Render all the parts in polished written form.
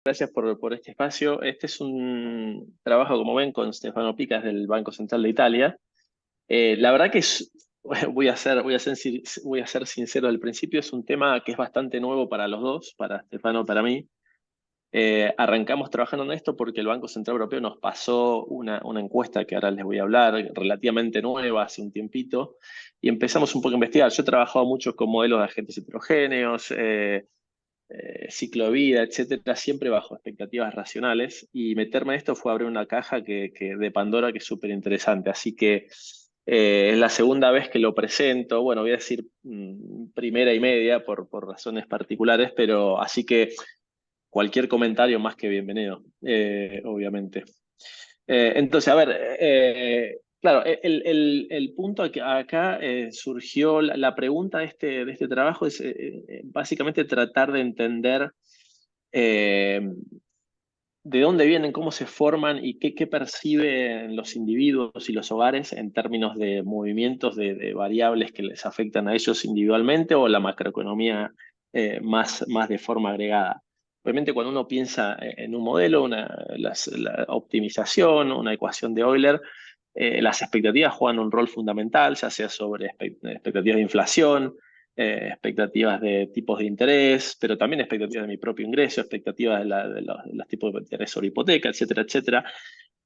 Gracias por este espacio. Este es un trabajo, como ven, con Stefano Picas del Banco Central de Italia. La verdad que voy a ser sincero al principio, es un tema que es bastante nuevo para los dos, para Stefano, para mí. Arrancamos trabajando en esto porque el Banco Central Europeo nos pasó una encuesta que ahora les voy a hablar, relativamente nueva, hace un tiempito, y empezamos un poco a investigar. Yo he trabajado mucho con modelos de agentes heterogéneos, ciclo de vida, etcétera, siempre bajo expectativas racionales. Y meterme en esto fue abrir una caja de Pandora que es súper interesante. Así que es la segunda vez que lo presento. Bueno, voy a decir primera y media por razones particulares, pero así que cualquier comentario más que bienvenido, obviamente. Entonces, a ver, claro, el punto acá surgió, la pregunta de este trabajo es básicamente tratar de entender eh, de dónde vienen, cómo se forman y qué perciben los individuos y los hogares en términos de movimientos de variables que les afectan a ellos individualmente o la macroeconomía más de forma agregada. Obviamente cuando uno piensa en un modelo, la optimización, una ecuación de Euler, las expectativas juegan un rol fundamental, ya sea sobre expectativas de inflación, expectativas de tipos de interés, pero también expectativas de mi propio ingreso, expectativas de los tipos de interés sobre hipoteca, etcétera, etcétera.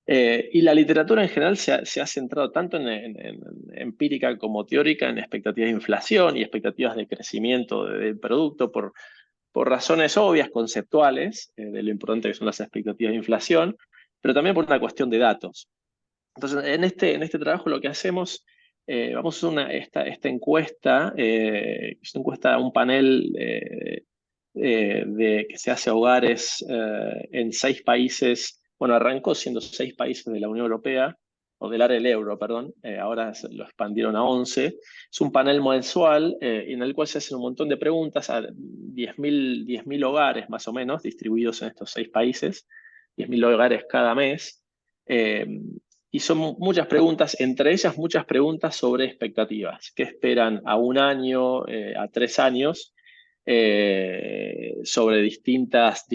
Y la literatura en general se ha centrado tanto en empírica como teórica en expectativas de inflación y expectativas de crecimiento del producto por razones obvias, conceptuales, de lo importante que son las expectativas de inflación, pero también por una cuestión de datos. Entonces, en este trabajo lo que hacemos, vamos a hacer esta encuesta, es una encuesta, un panel que se hace a hogares en 6 países. Bueno, arrancó siendo 6 países de la Unión Europea, o del área del euro, perdón, ahora lo expandieron a 11. Es un panel mensual en el cual se hacen un montón de preguntas a 10.000 hogares más o menos, distribuidos en estos 6 países, 10.000 hogares cada mes. Eh, y son muchas preguntas, entre ellas muchas preguntas sobre expectativas. ¿Qué esperan a un año, a 3 años, sobre distintas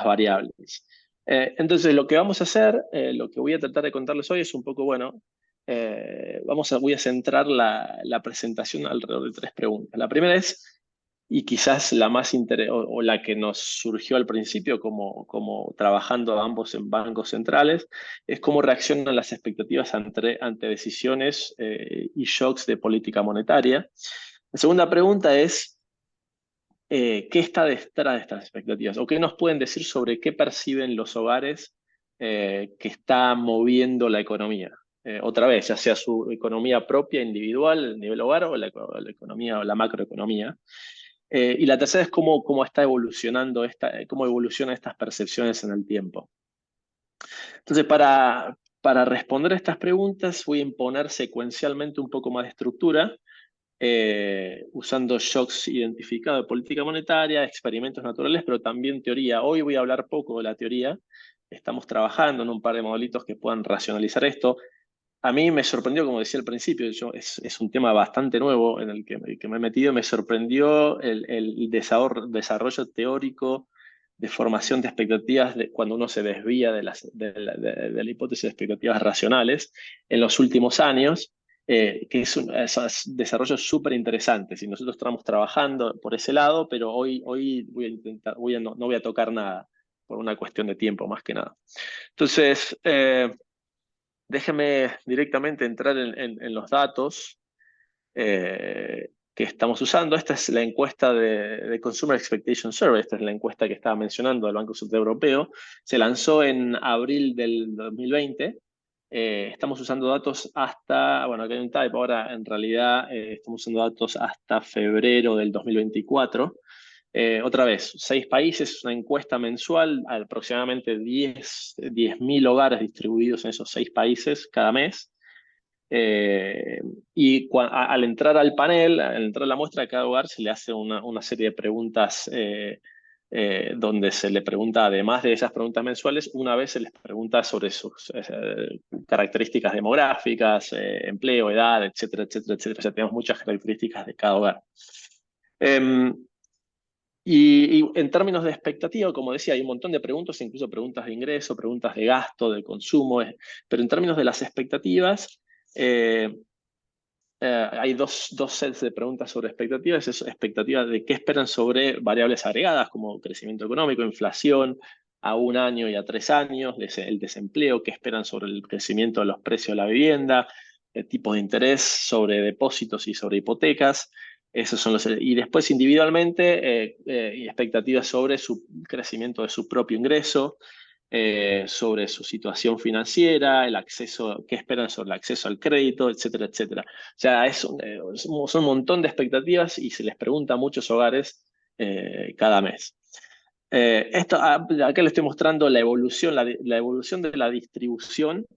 variables? Entonces, lo que vamos a hacer, lo que voy a tratar de contarles hoy es un poco, bueno, voy a centrar la presentación alrededor de 3 preguntas. La primera es, y quizás la más o la que nos surgió al principio como trabajando ambos en bancos centrales, es cómo reaccionan las expectativas ante decisiones y shocks de política monetaria. La segunda pregunta es, ¿qué está detrás de estas expectativas? ¿O qué nos pueden decir sobre qué perciben los hogares que está moviendo la economía? Otra vez, ya sea su economía propia, individual, el nivel hogar, o la economía o la macroeconomía. Y la tercera es cómo está evolucionando cómo evolucionan estas percepciones en el tiempo. Entonces, para responder a estas preguntas, voy a imponer secuencialmente un poco más de estructura, usando shocks identificados de política monetaria, experimentos naturales, pero también teoría. Hoy voy a hablar poco de la teoría. Estamos trabajando en un par de modelitos que puedan racionalizar esto. A mí me sorprendió, como decía al principio, es un tema bastante nuevo en el que me he metido. Me sorprendió el desarrollo teórico de formación de expectativas cuando uno se desvía de la hipótesis de expectativas racionales en los últimos años, que esos desarrollos súper interesantes. Y nosotros estamos trabajando por ese lado, pero hoy voy a intentar, no voy a tocar nada por una cuestión de tiempo más que nada. Entonces, déjeme directamente entrar en los datos que estamos usando. Esta es la encuesta de Consumer Expectation Survey. Esta es la encuesta que estaba mencionando del Banco Central Europeo. Se lanzó en abril del 2020. Estamos usando datos hasta, bueno, acá hay un typo, ahora en realidad estamos usando datos hasta febrero del 2024. Otra vez, 6 países, una encuesta mensual, aproximadamente 10.000 hogares distribuidos en esos 6 países cada mes. Y al entrar al panel, al entrar a la muestra de cada hogar, se le hace una serie de preguntas donde se le pregunta, además de esas preguntas mensuales, una vez se les pregunta sobre sus características demográficas, empleo, edad, etcétera, etcétera, etcétera. Ya tenemos muchas características de cada hogar. Eh, Y en términos de expectativa, como decía, hay un montón de preguntas, incluso preguntas de ingreso, preguntas de gasto, de consumo, pero en términos de las expectativas, eh, hay dos sets de preguntas sobre expectativas. Es expectativa de qué esperan sobre variables agregadas, como crecimiento económico, inflación, a 1 año y a 3 años, el desempleo, qué esperan sobre el crecimiento de los precios de la vivienda, tipos de interés sobre depósitos y sobre hipotecas. Esos son y después individualmente, expectativas sobre su crecimiento de su propio ingreso, sobre su situación financiera, el acceso, qué esperan sobre el acceso al crédito, etcétera, etcétera. O sea, son un montón de expectativas y se les pregunta a muchos hogares cada mes. Acá le estoy mostrando la evolución de la distribución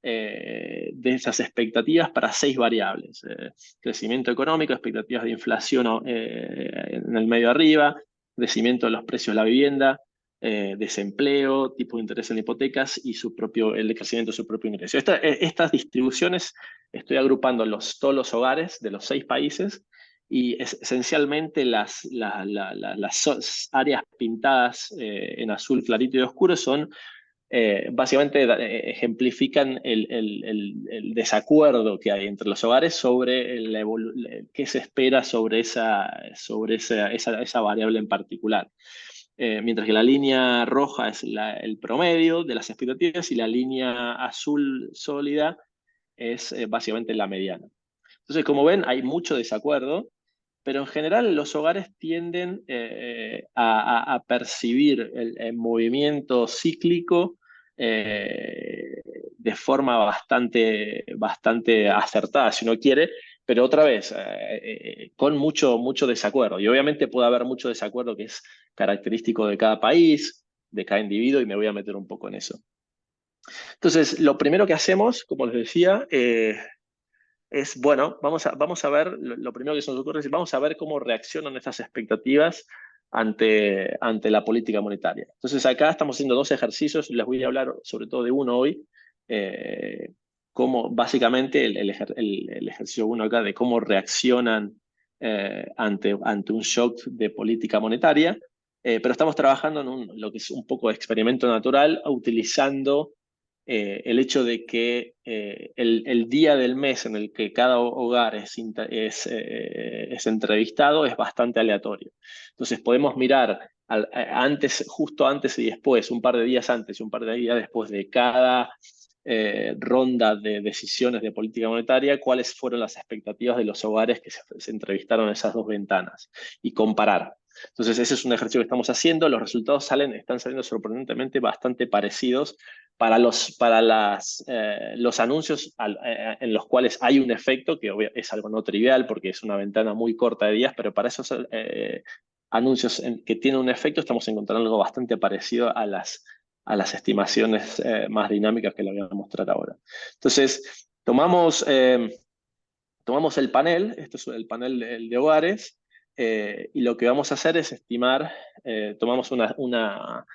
de esas expectativas para 6 variables. Crecimiento económico, expectativas de inflación en el medio arriba, crecimiento de los precios de la vivienda, desempleo, tipo de interés en hipotecas y el crecimiento de su propio ingreso. Estas distribuciones estoy agrupando todos los hogares de los 6 países y esencialmente las áreas pintadas en azul clarito y oscuro son básicamente ejemplifican el desacuerdo que hay entre los hogares sobre qué se espera sobre esa variable en particular. Mientras que la línea roja es el promedio de las expectativas y la línea azul sólida es básicamente la mediana. Entonces, como ven, hay mucho desacuerdo, pero en general los hogares tienden a percibir el movimiento cíclico de forma bastante acertada, si uno quiere, pero otra vez, con mucho desacuerdo. Y obviamente puede haber mucho desacuerdo que es característico de cada país, de cada individuo, y me voy a meter un poco en eso. Entonces, lo primero que hacemos, como les decía, bueno, vamos a ver, lo primero que se nos ocurre es, vamos a ver cómo reaccionan estas expectativas ante la política monetaria. Entonces acá estamos haciendo 2 ejercicios, les voy a hablar sobre todo de uno hoy, cómo básicamente el ejercicio 1 acá de cómo reaccionan ante un shock de política monetaria, pero estamos trabajando en lo que es un poco de experimento natural, utilizando el hecho de que el día del mes en el que cada hogar es entrevistado es bastante aleatorio. Entonces podemos mirar justo antes y después, un par de días antes y un par de días después de cada ronda de decisiones de política monetaria, cuáles fueron las expectativas de los hogares que se entrevistaron en esas 2 ventanas y comparar. Entonces, ese es un ejercicio que estamos haciendo. Los resultados están saliendo sorprendentemente bastante parecidos para los anuncios en los cuales hay un efecto, que es algo no trivial porque es una ventana muy corta de días, pero para esos anuncios que tienen un efecto estamos encontrando algo bastante parecido a las estimaciones más dinámicas que le voy a mostrar ahora. Entonces, tomamos el panel, este es el panel de hogares, y lo que vamos a hacer es estimar, tomamos una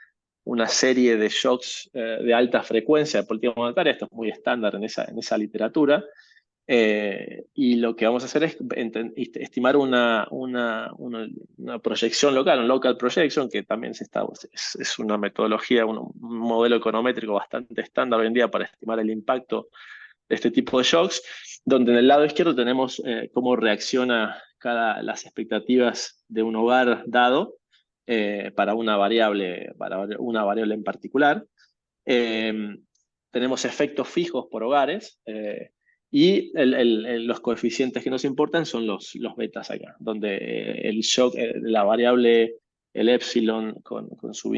serie de shocks de alta frecuencia de política monetaria, esto es muy estándar en esa literatura, y lo que vamos a hacer es estimar una proyección local, un local projection, que también es una metodología, un modelo econométrico bastante estándar hoy en día para estimar el impacto de este tipo de shocks, donde en el lado izquierdo tenemos cómo reacciona las expectativas de un hogar dado para una variable en particular. Eh, Tenemos efectos fijos por hogares y los coeficientes que nos importan son los betas acá, donde el shock, la variable, el epsilon con su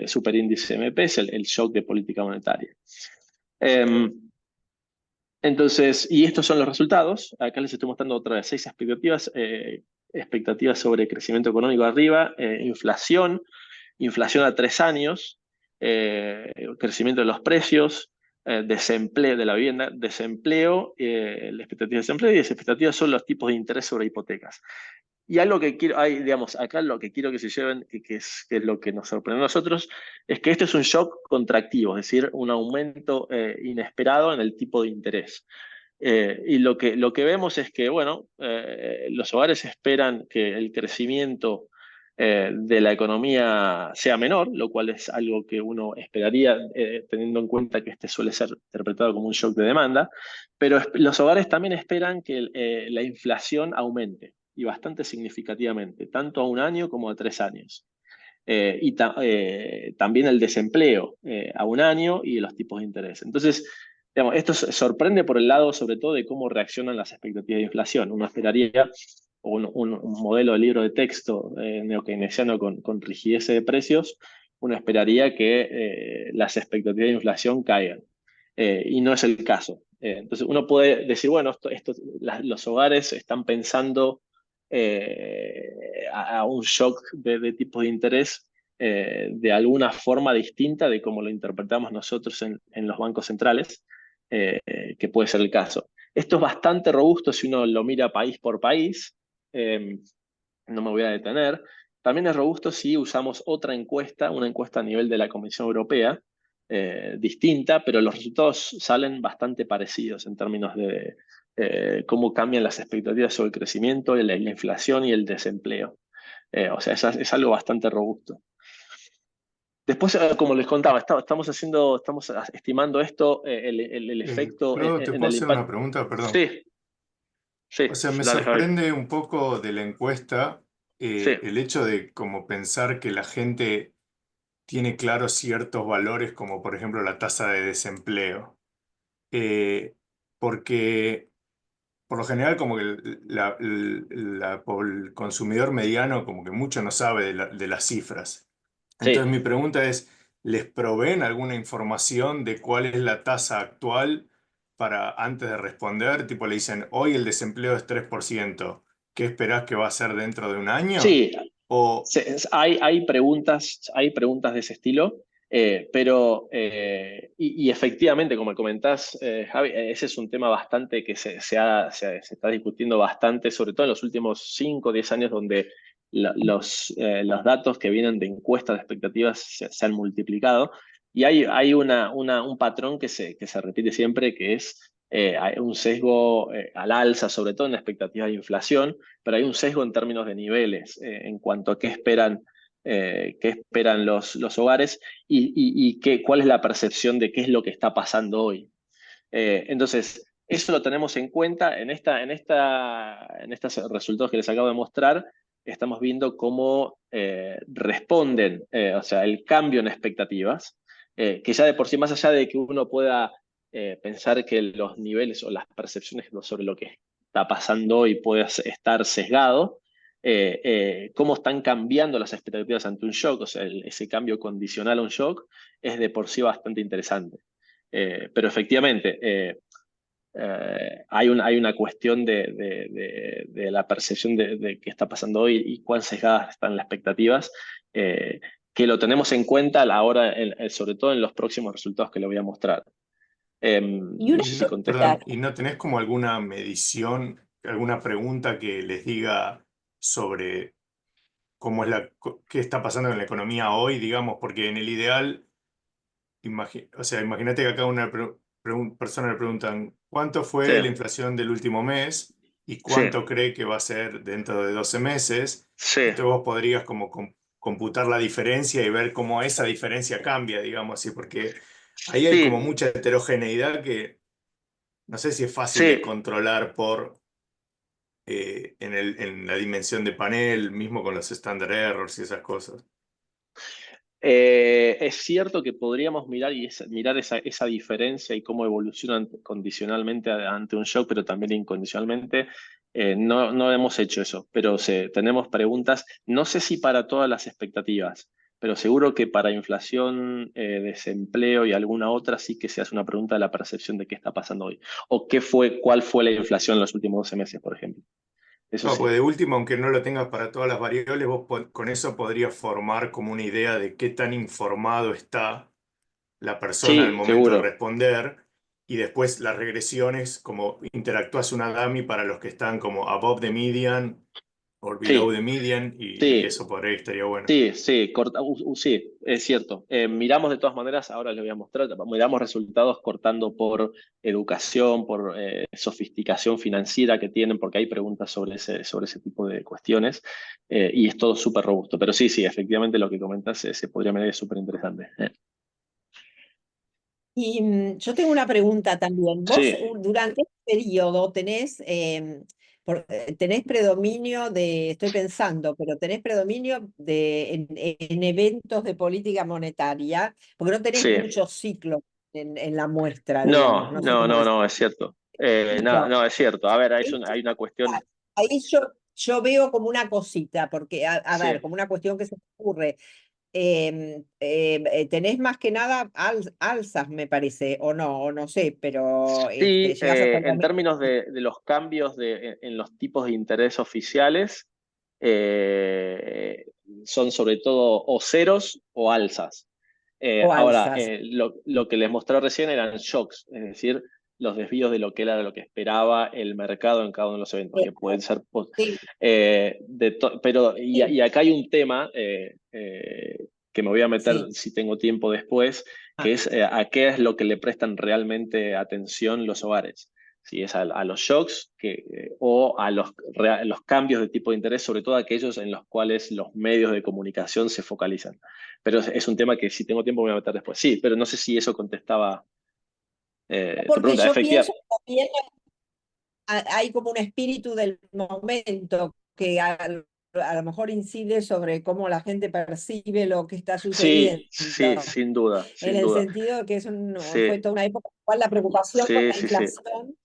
superíndice MP es el shock de política monetaria. Entonces, y estos son los resultados. Acá les estoy mostrando otra vez 6 expectativas. Expectativas sobre crecimiento económico arriba, inflación a 3 años, crecimiento de los precios, desempleo de la vivienda, desempleo, la expectativa de desempleo y las expectativas son los tipos de interés sobre hipotecas. Y algo que digamos, acá lo que quiero que se lleven, que es lo que nos sorprende a nosotros, es que este es un shock contractivo, es decir, un aumento inesperado en el tipo de interés. Y lo que vemos es que, bueno, los hogares esperan que el crecimiento de la economía sea menor, lo cual es algo que uno esperaría, teniendo en cuenta que este suele ser interpretado como un shock de demanda, pero los hogares también esperan que la inflación aumente, y bastante significativamente, tanto a un año como a 3 años. También el desempleo a un año y los tipos de interés. Entonces, digamos, esto sorprende por el lado, sobre todo, de cómo reaccionan las expectativas de inflación. Uno esperaría un modelo de libro de texto neokeynesiano con rigidez de precios, uno esperaría que las expectativas de inflación caigan. Y no es el caso. Entonces, uno puede decir, bueno, los hogares están pensando a un shock de tipos de interés de alguna forma distinta de como lo interpretamos nosotros en los bancos centrales, que puede ser el caso. Esto es bastante robusto si uno lo mira país por país, eh, no me voy a detener. También es robusto si usamos otra encuesta, una encuesta a nivel de la Comisión Europea, distinta, pero los resultados salen bastante parecidos en términos de cómo cambian las expectativas sobre el crecimiento, la inflación y el desempleo. O sea, es algo bastante robusto. Después, como les contaba, estamos estimando esto, el efecto ¿Te en puedo el hacer una impacto. pregunta? Perdón. Sí, sí, O sea, me dale, Javi. sorprende un poco de la encuesta Sí, el hecho de como pensar que la gente tiene claros ciertos valores, como por ejemplo la tasa de desempleo. Eh, Porque por lo general como que el consumidor mediano como que mucho no sabe de las cifras. Entonces sí. mi pregunta es, ¿les proveen alguna información de cuál es la tasa actual para antes de responder? Tipo le dicen, hoy el desempleo es 3%, ¿qué esperás que va a ser dentro de un año? Sí, O, hay preguntas de ese estilo, pero, y efectivamente, como comentás, Javi, ese es un tema bastante que se está discutiendo bastante, sobre todo en los últimos 5 o 10 años, donde los datos que vienen de encuestas de expectativas se han multiplicado. Y hay un patrón que se repite siempre, que es hay un sesgo al alza, sobre todo en expectativas de inflación, pero hay un sesgo en términos de niveles en cuanto a qué esperan los hogares y cuál es la percepción de qué es lo que está pasando hoy. Entonces, eso lo tenemos en cuenta en estos resultados que les acabo de mostrar. Estamos viendo cómo responden, o sea, el cambio en expectativas, que ya de por sí, más allá de que uno pueda pensar que los niveles o las percepciones sobre lo que está pasando hoy puede estar sesgado, cómo están cambiando las expectativas ante un shock, o sea, ese cambio condicional a un shock, es de por sí bastante interesante. Pero efectivamente, hay una cuestión de la percepción de qué está pasando hoy y cuán sesgadas están las expectativas, eh, que lo tenemos en cuenta a la hora, sobre todo en los próximos resultados que le voy a mostrar. Y una No sé si contesto. perdón, pregunta, ¿y no tenés como alguna medición, alguna pregunta que les diga sobre cómo es qué está pasando en la economía hoy, digamos? Porque en el ideal, o sea, imagínate que acá una persona le preguntan, ¿cuánto Sí, fue la inflación del último mes y sí, cuánto cree que va a ser dentro de 12 meses? sí, Entonces vos podrías como computar la diferencia y ver cómo esa diferencia cambia, digamos así, porque ahí hay como sí, mucha heterogeneidad que no sé si es fácil de sí. controlar en la dimensión de panel, mismo con los standard errors y esas cosas. Es cierto que podríamos mirar esa diferencia y cómo evolucionan condicionalmente ante un shock, pero también incondicionalmente. No hemos hecho eso, pero tenemos preguntas, no sé si para todas las expectativas, pero seguro que para inflación, desempleo y alguna otra sí que se hace una pregunta de la percepción de qué está pasando hoy. O cuál fue la inflación en los últimos 12 meses, por ejemplo. Eso No, pues sí. de último, aunque no lo tengas para todas las variables, vos con eso podrías formar como una idea de qué tan informado está la persona al Sí, momento de seguro. responder. Y después las regresiones, como interactúas una dummy para los que están como above the median or below Sí, the median, y sí. eso por ahí estaría bueno. Sí, sí, sí, es cierto. Miramos de todas maneras, ahora les voy a mostrar, miramos resultados cortando por educación, por sofisticación financiera que tienen, porque hay preguntas sobre ese tipo de cuestiones, y es todo súper robusto. Pero sí, sí, efectivamente lo que comentas se podría medir, es súper interesante. Y yo tengo una pregunta también. Vos Sí, durante este periodo tenés predominio estoy pensando, pero tenés predominio en eventos de política monetaria, porque no tenés sí. muchos ciclos en la muestra, digamos, No, no sé no, cómo no, decirlo. no, es cierto. No, no, es cierto. A ver, hay una cuestión. Ahí yo veo como una cosita, porque, a Sí, ver, como una cuestión que se me ocurre. Tenés más que nada alzas, me parece, o no sé, pero sí, llegás a ser en términos de los cambios en los tipos de interés oficiales, eh, son sobre todo o ceros o alzas. o Ahora, alzas. lo que les mostré recién eran shocks, es decir, los desvíos de lo que era lo que esperaba el mercado en cada uno de los eventos, Eh, que pueden ser... sí, pero, sí. y acá hay un tema que me voy a meter Sí. si tengo tiempo después, Ah, que es a qué es lo que le prestan realmente atención los hogares. Si es a los shocks o a los cambios de tipo de interés, sobre todo aquellos en los cuales los medios de comunicación se focalizan. Pero es un tema que si tengo tiempo me voy a meter después. Sí, pero no sé si eso contestaba tu porque pregunta. yo Efectiva. pienso que también hay como un espíritu del momento que a lo mejor incide sobre cómo la gente percibe lo que está Sí, sucediendo. sí, sin duda, En sin el duda. sentido de que fue Sí, toda una época en la cual la preocupación por sí, la sí, sí. inflación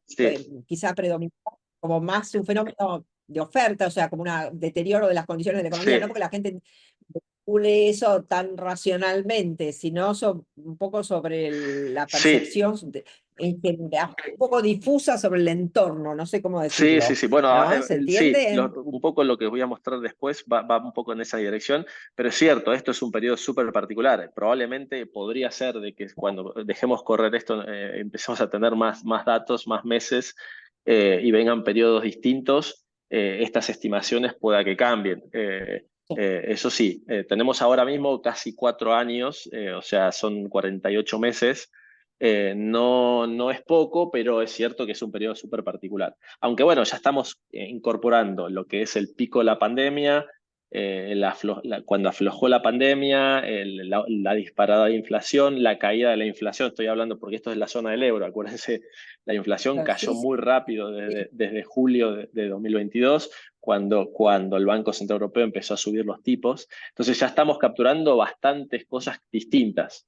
Sí, quizá predominaba como más un fenómeno de oferta, o sea, como un deterioro de las condiciones de la economía, no sí, porque la gente calcule eso tan racionalmente, sino un poco sobre la sí. percepción en general, un poco difusa sobre el entorno, no sé cómo Sí, sí, decirlo, sí. Bueno, ¿no? ¿Se sí, entiende? un poco lo que voy a mostrar después va un poco en esa dirección, pero es cierto, esto es un periodo súper particular. Probablemente podría ser de que cuando dejemos correr esto, empecemos a tener más datos, más meses, y vengan periodos distintos, estas estimaciones pueda que cambien. Eso sí, tenemos ahora mismo casi 4 años, o sea, son 48 meses. No es poco, pero es cierto que es un periodo súper particular. Aunque bueno, ya estamos incorporando lo que es el pico de la pandemia, cuando aflojó la pandemia, la disparada de inflación, la caída de la inflación, estoy hablando porque esto es la zona del euro, acuérdense, la inflación cayó Sí, sí, muy rápido desde julio de 2022, cuando el Banco Central Europeo empezó a subir los tipos. Entonces ya estamos capturando bastantes cosas distintas,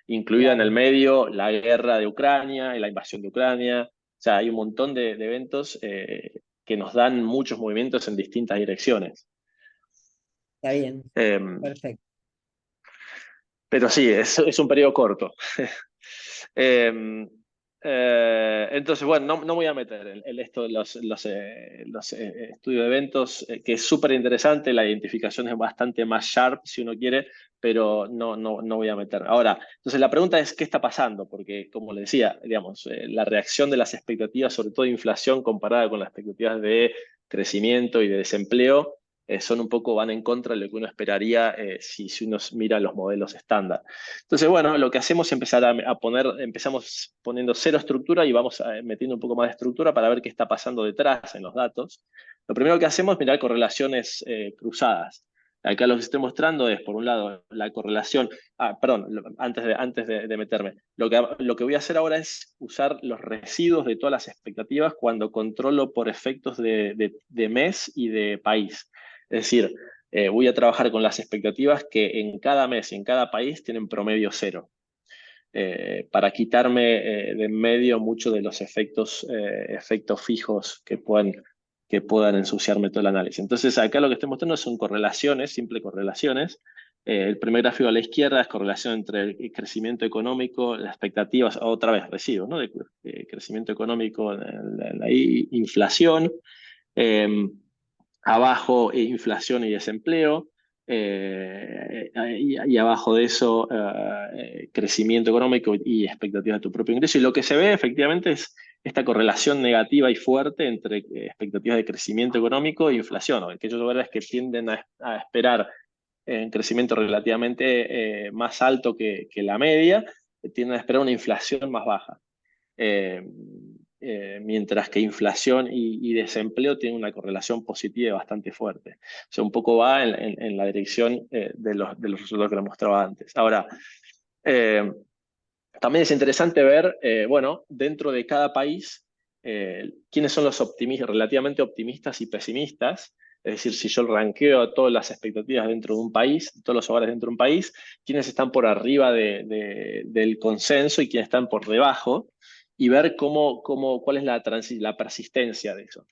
incluida en el claro, medio la guerra de Ucrania y la invasión de Ucrania. O sea, hay un montón de eventos que nos dan muchos movimientos en distintas direcciones. está bien, Eh, perfecto. pero sí, es un periodo corto. Eh, entonces, bueno, no voy a meter en esto los estudios de eventos, que es súper interesante, la identificación es bastante más sharp, si uno quiere, pero no voy a meter. Ahora, entonces la pregunta es, ¿qué está pasando? Porque, como le decía, digamos, la reacción de las expectativas, sobre todo de inflación, comparada con las expectativas de crecimiento y de desempleo, son un poco, van en contra de lo que uno esperaría si uno mira los modelos estándar. Entonces, bueno, lo que hacemos es empezar empezamos poniendo cero estructura y vamos metiendo un poco más de estructura para ver qué está pasando detrás en los datos. Lo primero que hacemos es mirar correlaciones cruzadas. Acá lo que estoy mostrando es, por un lado, la correlación. Perdón, antes de meterme. Lo que voy a hacer ahora es usar los residuos de todas las expectativas cuando controlo por efectos de mes y de país. Es decir, voy a trabajar con las expectativas que en cada mes y en cada país tienen promedio cero, para quitarme de en medio muchos de los efectos fijos que puedan ensuciarme todo el análisis. Entonces, acá lo que estoy mostrando son correlaciones, simples correlaciones. El primer gráfico a la izquierda es correlación entre el crecimiento económico, las expectativas, otra vez residuos, ¿no? De crecimiento económico, la inflación. Eh, Abajo inflación y desempleo. y abajo de eso crecimiento económico y expectativas de tu propio ingreso. Y lo que se ve efectivamente es esta correlación negativa y fuerte entre expectativas de crecimiento económico e inflación, ¿no? Aquellos lugares que tienden a esperar un crecimiento relativamente más alto que la media, tienden a esperar una inflación más baja. Mientras que inflación y desempleo tienen una correlación positiva bastante fuerte. O sea, un poco va en la dirección de los resultados que les mostraba antes. Ahora, también es interesante ver, bueno, dentro de cada país, quiénes son los relativamente optimistas y pesimistas. Es decir, si yo ranqueo todas las expectativas dentro de un país, todos los hogares dentro de un país, quiénes están por arriba del consenso y quiénes están por debajo, y ver cuál es la persistencia de eso.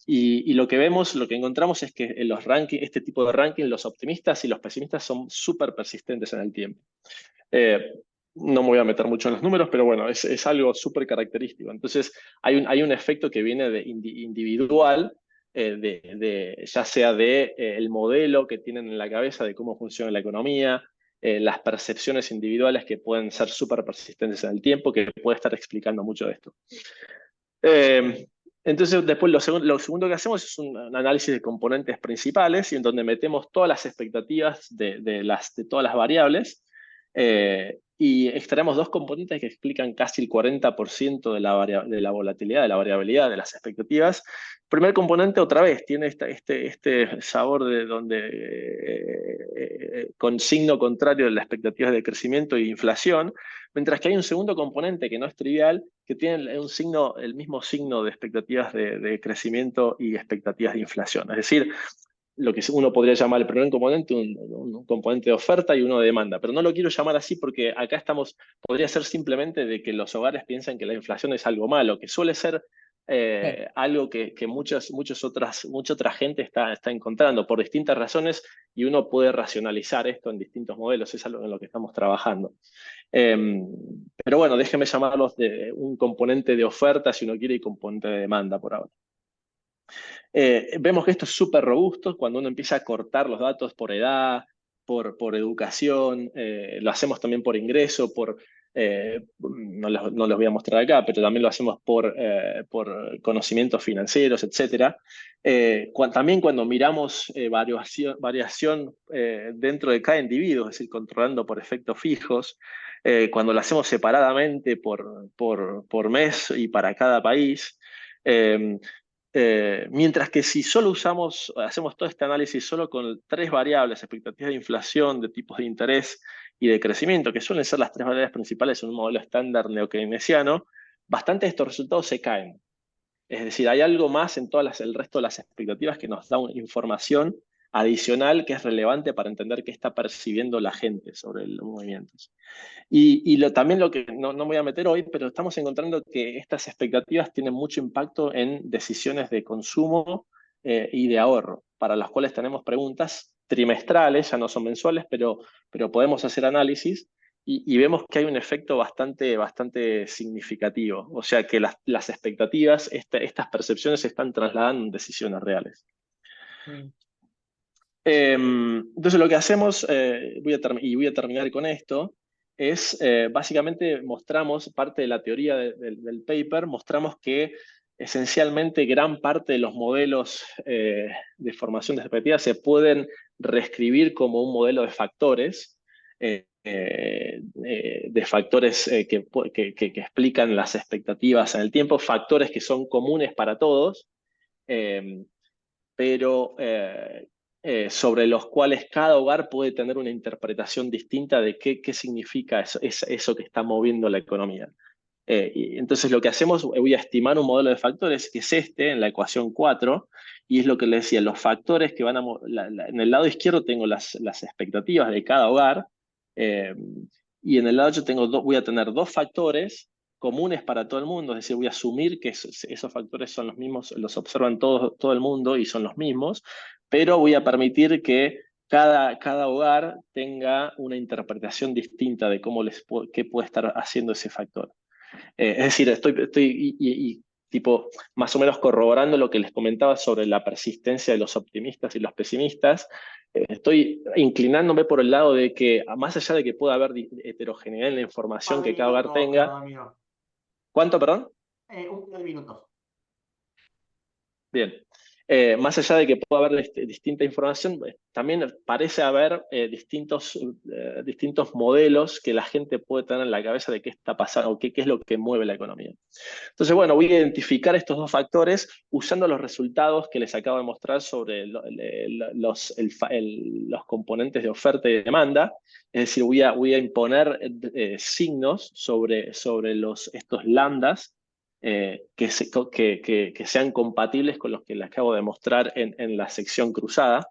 Y lo que vemos, lo que encontramos es que en los rankings, este tipo de rankings, los optimistas y los pesimistas son súper persistentes en el tiempo. No me voy a meter mucho en los números, pero bueno, es algo súper característico. Entonces, hay un efecto que viene de individual, ya sea de el modelo que tienen en la cabeza de cómo funciona la economía, las percepciones individuales que pueden ser súper persistentes en el tiempo, que puede estar explicando mucho de esto. Entonces, después lo segundo que hacemos es un análisis de componentes principales, y en donde metemos todas las expectativas de todas las variables, y extraemos dos componentes que explican casi el 40% de la volatilidad, de la variabilidad de las expectativas. El primer componente, otra vez, tiene este sabor de con signo contrario de las expectativas de crecimiento e inflación, mientras que hay un segundo componente que no es trivial, que tiene el mismo signo de expectativas de crecimiento y expectativas de inflación. Es decir, lo que uno podría llamar el primer componente un componente de oferta y uno de demanda, pero no lo quiero llamar así porque acá podría ser simplemente de que los hogares piensan que la inflación es algo malo, que suele ser algo que mucha otra gente está encontrando por distintas razones, y uno puede racionalizar esto en distintos modelos. Es algo en lo que estamos trabajando. Pero bueno, déjeme llamarlos de un componente de oferta si uno quiere y componente de demanda por ahora. Vemos que esto es súper robusto cuando uno empieza a cortar los datos por edad, por educación, lo hacemos también por ingreso, no los voy a mostrar acá, pero también lo hacemos por conocimientos financieros, etc. También cuando miramos variación dentro de cada individuo, es decir, controlando por efectos fijos, cuando lo hacemos separadamente por mes y para cada país. Mientras que si solo hacemos todo este análisis solo con 3 variables, expectativas de inflación, de tipos de interés y de crecimiento, que suelen ser las 3 variables principales en un modelo estándar neokeynesiano, bastante de estos resultados se caen. Es decir, hay algo más en el resto de las expectativas que nos da información adicional que es relevante para entender qué está percibiendo la gente sobre los movimientos. También lo que no me voy a meter hoy, pero estamos encontrando que estas expectativas tienen mucho impacto en decisiones de consumo y de ahorro, para las cuales tenemos preguntas trimestrales, ya no son mensuales, pero podemos hacer análisis y vemos que hay un efecto bastante significativo. O sea que las expectativas, estas percepciones se están trasladando en decisiones reales. Entonces lo que hacemos, voy a terminar con esto, es básicamente mostramos parte de la teoría del paper, mostramos que esencialmente gran parte de los modelos de formación de expectativas se pueden reescribir como un modelo de factores, que explican las expectativas en el tiempo, factores que son comunes para todos, pero sobre los cuales cada hogar puede tener una interpretación distinta de qué significa eso que está moviendo la economía. Y entonces lo que hacemos, voy a estimar un modelo de factores, que es en la ecuación 4, y es lo que les decía, los factores que van en el lado izquierdo tengo las expectativas de cada hogar, y en el lado derecho voy a tener 2 factores comunes para todo el mundo, es decir, voy a asumir que esos factores son los mismos, los observan todo el mundo y son los mismos, pero voy a permitir que cada hogar tenga una interpretación distinta de qué puede estar haciendo ese factor. Es decir, tipo más o menos corroborando lo que les comentaba sobre la persistencia de los optimistas y los pesimistas. Estoy inclinándome por el lado de que, más allá de que pueda haber heterogeneidad en la información que cada hogar tenga. ¿Cuánto, perdón? Un par de minutos. Bien. Más allá de que pueda haber distinta información, también parece haber distintos modelos que la gente puede tener en la cabeza de qué está pasando o qué es lo que mueve la economía. Entonces, bueno, voy a identificar estos dos factores usando los resultados que les acabo de mostrar sobre los componentes de oferta y demanda. Es decir, voy a imponer signos sobre estos lambdas que sean compatibles con los que les acabo de mostrar en la sección cruzada.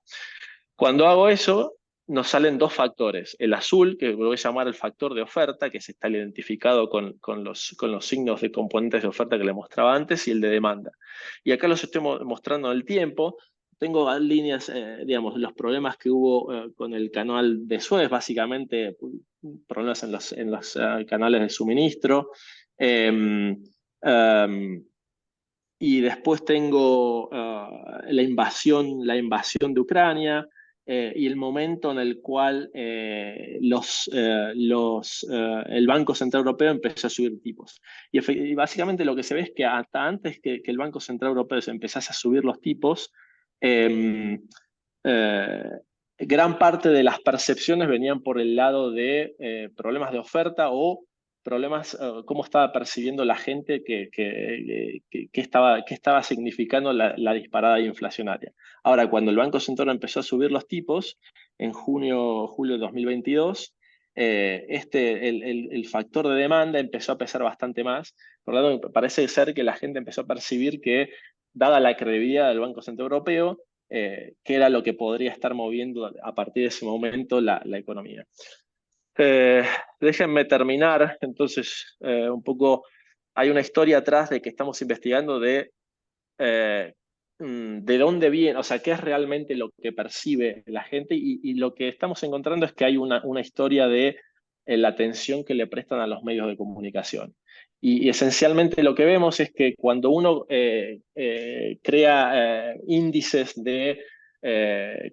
Cuando hago eso, nos salen dos factores. El azul, que lo voy a llamar el factor de oferta, que se está identificado con los signos de componentes de oferta que le mostraba antes, y el de demanda. Y acá los estoy mostrando en el tiempo. Tengo líneas, digamos, los problemas que hubo con el canal de Suez, básicamente problemas en los canales de suministro. Y después tengo la invasión de Ucrania y el momento en el cual el Banco Central Europeo empezó a subir tipos. Y básicamente lo que se ve es que hasta antes que el Banco Central Europeo se empezase a subir los tipos, gran parte de las percepciones venían por el lado de problemas de oferta o problemas, cómo estaba percibiendo la gente que estaba significando la disparada inflacionaria. Ahora, cuando el Banco Central empezó a subir los tipos, en julio de 2022, el factor de demanda empezó a pesar bastante más. Por lo tanto, parece ser que la gente empezó a percibir que, dada la credibilidad del Banco Central Europeo, que era lo que podría estar moviendo a partir de ese momento la economía. Déjenme terminar, entonces, un poco, hay una historia atrás de que estamos investigando de dónde viene, o sea, qué es realmente lo que percibe la gente y lo que estamos encontrando es que hay una historia de la atención que le prestan a los medios de comunicación. Y esencialmente lo que vemos es que cuando uno crea índices de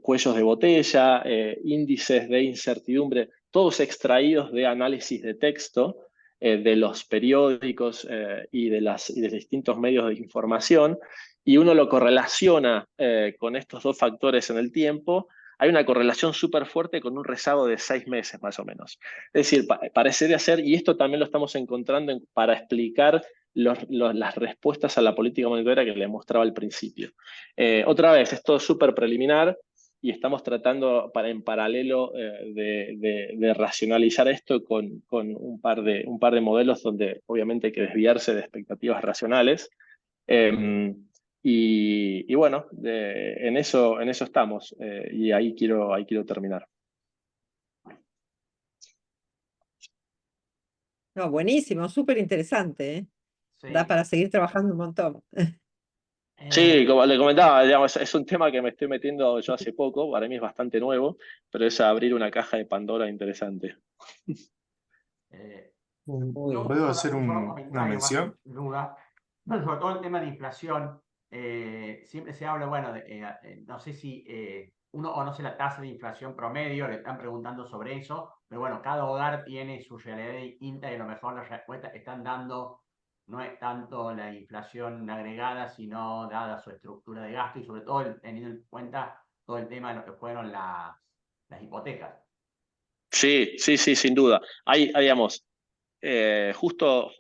cuellos de botella, índices de incertidumbre, todos extraídos de análisis de texto, de los periódicos y de distintos medios de información, y uno lo correlaciona con estos dos factores en el tiempo, hay una correlación súper fuerte con un rezago de 6 meses más o menos. Es decir, parecería ser, y esto también lo estamos encontrando para explicar las respuestas a la política monetaria que les mostraba al principio. Otra vez, esto es súper preliminar y estamos tratando en paralelo de racionalizar esto con un par de modelos donde obviamente hay que desviarse de expectativas racionales. Y bueno, en eso estamos y ahí quiero terminar. No, buenísimo, súper interesante, ¿eh? Sí. Da para seguir trabajando un montón. Sí, como le comentaba, digamos, es un tema que me estoy metiendo yo hace poco, para mí es bastante nuevo, pero es abrir una caja de Pandora interesante. ¿Puedo hacer una mención? Duda. Bueno, sobre todo el tema de inflación, siempre se habla, bueno, no sé si uno conoce la tasa de inflación promedio, le están preguntando sobre eso, pero bueno, cada hogar tiene su realidad distinta y a lo mejor las respuestas que están dando no es tanto la inflación agregada, sino dada su estructura de gasto y sobre todo teniendo en cuenta todo el tema de lo que fueron las hipotecas. Sí, sin duda. Digamos, justo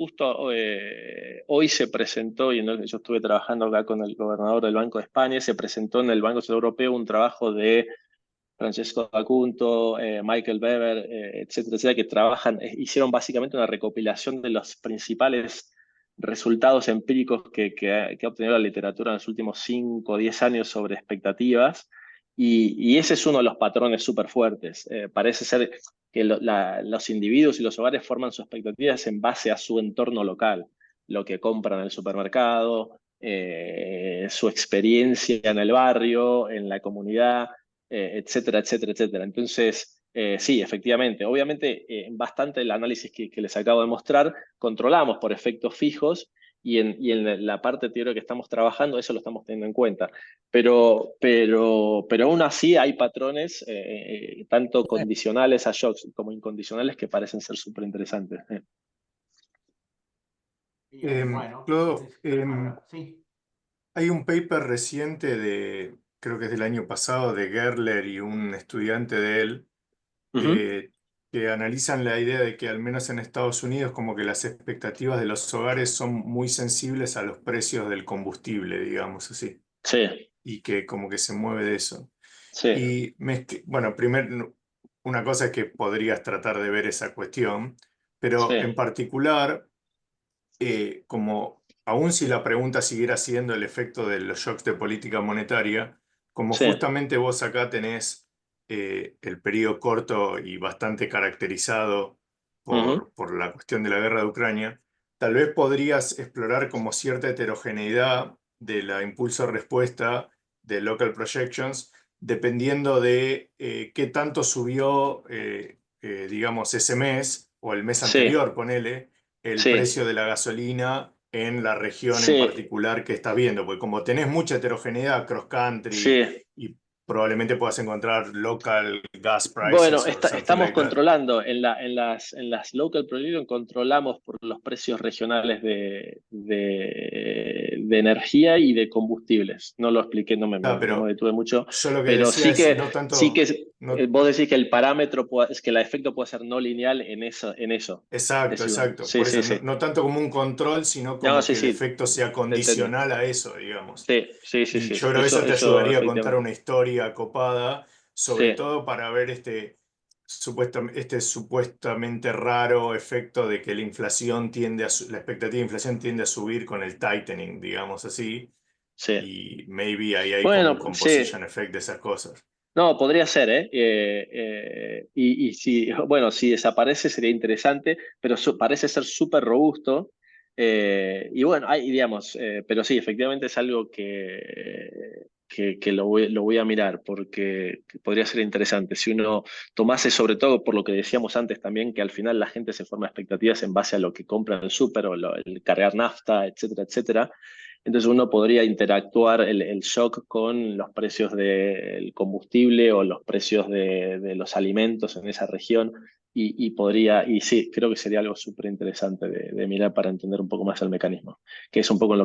hoy se presentó, y yo estuve trabajando acá con el gobernador del Banco de España, se presentó en el Banco Central Europeo un trabajo de Francesco Acunto, Michael Weber, etcétera, que hicieron básicamente una recopilación de los principales resultados empíricos que ha obtenido la literatura en los últimos 5 o 10 años sobre expectativas, y ese es uno de los patrones súper fuertes. Parece ser que los individuos y los hogares forman sus expectativas en base a su entorno local, lo que compran en el supermercado, su experiencia en el barrio, en la comunidad, etcétera. Entonces, sí, efectivamente, obviamente, bastante el análisis que les acabo de mostrar, controlamos por efectos fijos y en la parte teórica que estamos trabajando, eso lo estamos teniendo en cuenta. Pero aún así hay patrones, tanto condicionales a shocks como incondicionales, que parecen ser súper interesantes. Bien, bueno, Clodo, sí. hay un paper reciente creo que es del año pasado, de Gerler y un estudiante de él, que analizan la idea de que al menos en Estados Unidos como que las expectativas de los hogares son muy sensibles a los precios del combustible, digamos así, Sí, y que como que se mueve de eso. sí, Y bueno, primero, una cosa es que podrías tratar de ver esa cuestión, pero en sí, particular, como aun si la pregunta siguiera siendo el efecto de los shocks de política monetaria, como sí. justamente vos acá tenés el periodo corto y bastante caracterizado Ujú. por la cuestión de la guerra de Ucrania, tal vez podrías explorar como cierta heterogeneidad de la impulso-respuesta de local projections, dependiendo de qué tanto subió, digamos, ese mes o el mes Sí, anterior, ponele, el sí, precio de la gasolina en la región en sí, particular que estás viendo, porque como tenés mucha heterogeneidad cross country sí. y probablemente puedas encontrar local gas Bueno, prices or something estamos like that. controlando, en las local production controlamos por los precios regionales de energía y de combustibles. No lo expliqué, no me Pero detuve mucho, yo lo que pero decía sí es que, no tanto, no, vos decís que el parámetro, es que el efecto puede ser no lineal en eso. exacto, Decís vos. exacto, Sí, por eso sí, no, sí. no tanto como un control, sino No, como sí, que el sí, efecto sea te entendí. condicional a eso, digamos. Sí, sí, sí, Y sí. yo creo que eso te Eso ayudaría a contar efectivamente. una historia copada, sobre Sí, todo para ver este supuestamente raro efecto de que la inflación la expectativa de inflación tiende a subir con el tightening, digamos así, sí. y maybe ahí hay como un Bueno, composition sí. effect de esas cosas. No, podría ser, ¿eh? Y si, bueno, si desaparece sería interesante, pero parece ser súper robusto. Y bueno, digamos, pero sí, efectivamente es algo que lo voy a mirar porque podría ser interesante. Si uno tomase, sobre todo por lo que decíamos antes también, que al final la gente se forma expectativas en base a lo que compra en el súper o el cargar nafta, etcétera, etcétera. Entonces uno podría interactuar el shock con los precios del combustible o los precios de los alimentos en esa región y sí, creo que sería algo súper interesante de mirar para entender un poco más el mecanismo, que es un poco en lo